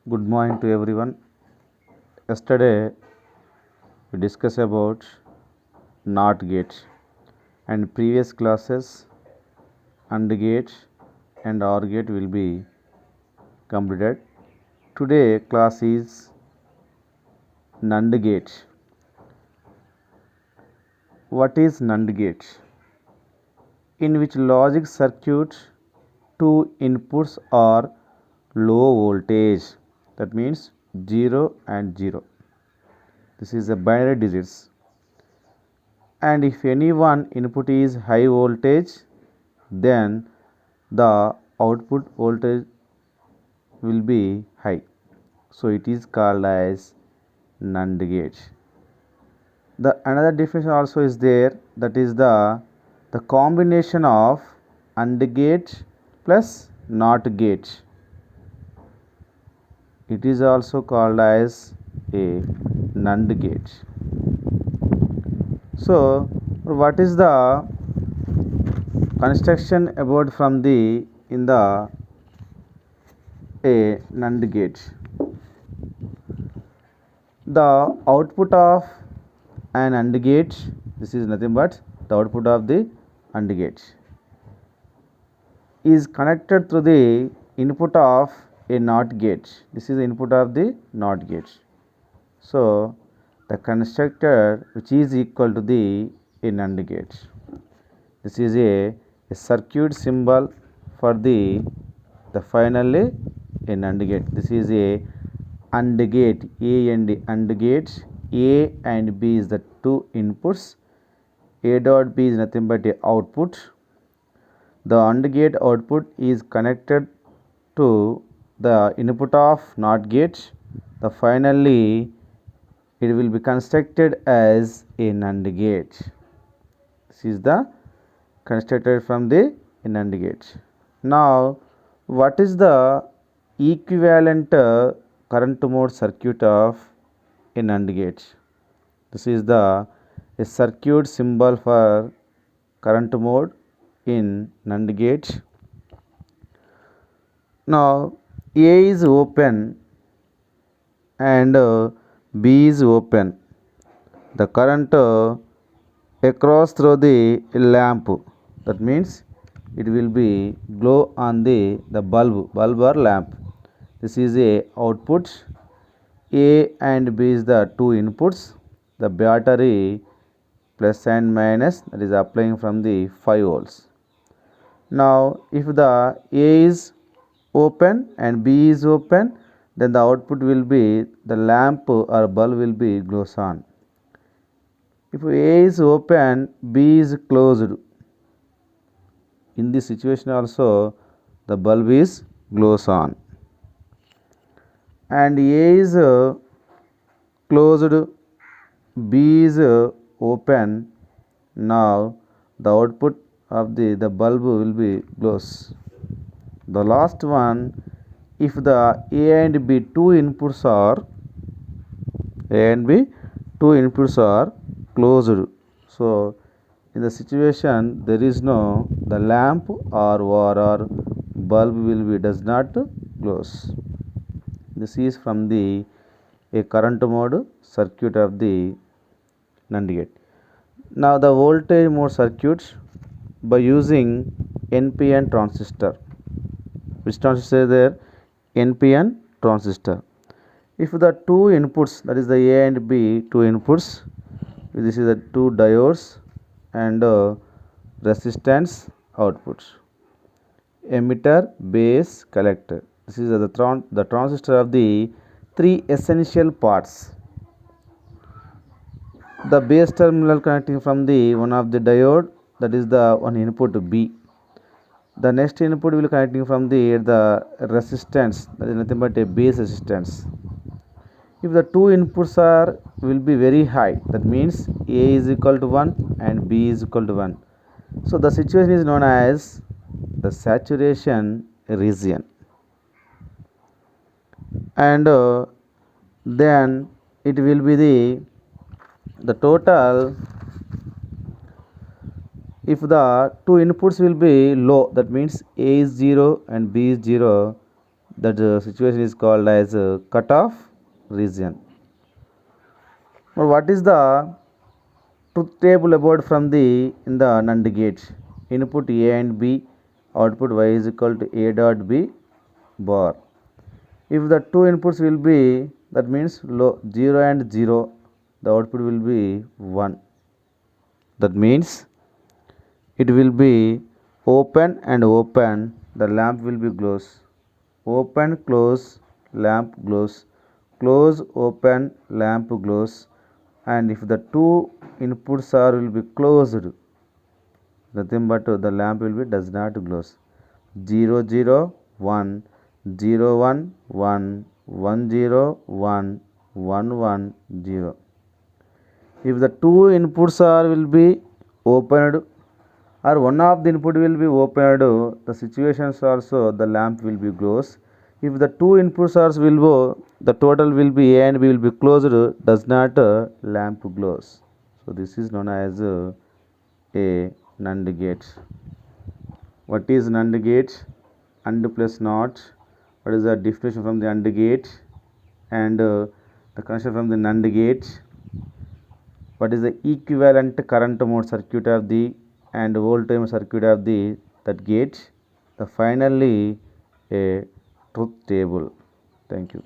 Good morning to everyone. Yesterday we discussed about NOT gate and previous classes AND gate and OR gate will be completed. Today class is NAND gate. What is NAND gate? In which logic circuit two inputs are low voltage, that means 0 and 0. This is a binary digits, and if any one input is high voltage, then the output voltage will be high, so it is called as NAND gate. The another definition also is there, that is the combination of AND gate plus NOT gate. It is also called as a NAND gate. So what is the construction about from the in the a NAND gate? The output of an AND gate, this is nothing but the output of the AND gate, is connected to the input of a NOT gate. This is the input of the NOT gate. So the constructor which is equal to the NAND gate. This is a circuit symbol for the finally a NAND gate. This is a AND gate, A and AND gate. A and B is the two inputs. A dot B is nothing but a output. The AND gate output is connected to the input of NOT gate. The finally it will be constructed as a NAND gate. This is the constructed from the NAND gate. Now what is the equivalent current mode circuit of a NAND gate? This is the a circuit symbol for current mode in NAND gate. Now A is open and B is open. The current across through the lamp, that means it will be glow on the bulb or lamp. This is a output. A and B is the two inputs. The battery plus and minus, that is applying from the 5 volts. Now if the A is open and B is open, then the output will be the lamp or bulb will be glows on. If A is open, B is closed, in this situation also the bulb is glows on. And A is closed, B is open. Now the output of the bulb will be glows. The last one, if the A and B two inputs are closed, so in the situation there is no the lamp or bulb will be does not close. This is from the a current mode circuit of the NAND gate. Now the voltage mode circuit by using NPN transistor. Which transistor is there? NPN transistor. If the two inputs, that is the A and B two inputs, this is the two diodes and resistance outputs, emitter, base, collector. This is the transistor of the three essential parts. The base terminal connecting from the one of the diode, that is the one input B. The next input will connecting from the resistance, that is nothing but a base resistance. If the two inputs are will be very high, that means A is equal to 1 and B is equal to 1. So the situation is known as the saturation region. And then it will be the total, if the two inputs will be low, that means A is 0 and B is 0, that situation is called as cutoff region. Now what is the truth table about from the in the NAND gate? Input A and B, output Y is equal to A dot B bar. If the two inputs will be, that means 0 and 0, the output will be 1. That means it will be open and open, the lamp will be closed. Open, close, lamp close. Close, open, lamp close. And if the two inputs are will be closed, nothing but the lamp will be does not close. 0 0 1 0 1 1 1 0 1 1 1 0. If the two inputs are will be opened or one of the input will be opened, the situations also the lamp will be closed. If the two inputs are will be, the total will be A and B will be closed, does not lamp close. So this is known as a NAND gate. What is NAND gate? AND plus NOT. What is the definition from the AND gate and the connection from the NAND gate? What is the equivalent current mode circuit of the and voltage circuit of the that gate? The finally a truth table. Thank you.